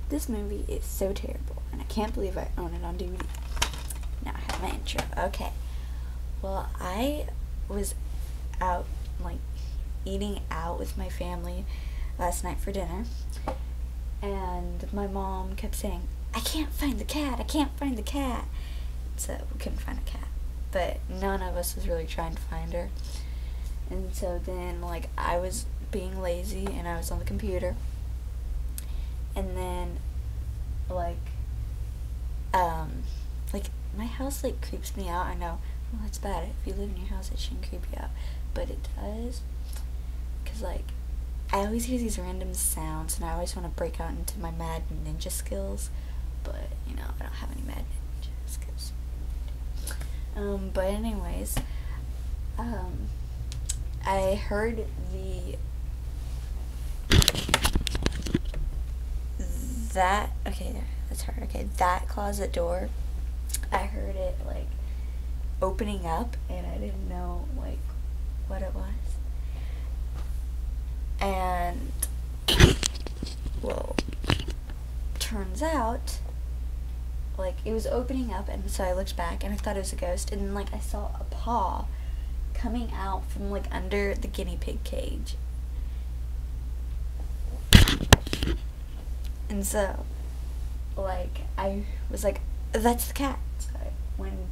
This movie is so terrible, and I can't believe I own it on DVD. Now I have my intro. Okay. Well, I was out, like, eating out with my family last night for dinner, and my mom kept saying, I can't find the cat, I can't find the cat. So we couldn't find a cat, but none of us was really trying to find her. And so then, like, I was being lazy and I was on the computer, and then like my house, like, creeps me out. I know, well, that's bad. If you live in your house, it shouldn't creep you out, but it does, because, like, I always hear these random sounds and I always want to break out into my mad ninja skills, but, you know, I don't have any mad ninja skills. But anyways, I heard that closet door, I heard it, like, opening up, and I didn't know, like, what it was. And, well, turns out, like, it was opening up, and so I looked back, and I thought it was a ghost, and then, like, I saw a paw coming out from, like, under the guinea pig cage. And so, like, I was like, that's the cat. So I went and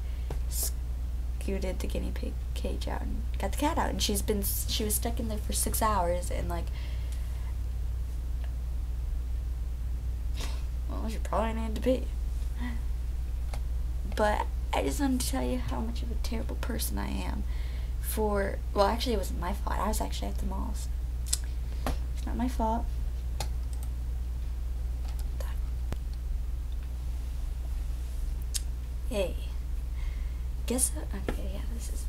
scooted the guinea pig cage out and got the cat out, and she was stuck in there for 6 hours, and, like, well, she probably needed to pee. But I just wanted to tell you how much of a terrible person I am well, actually, it wasn't my fault. I was actually at the malls. It's not my fault. Hey, okay, yeah, this is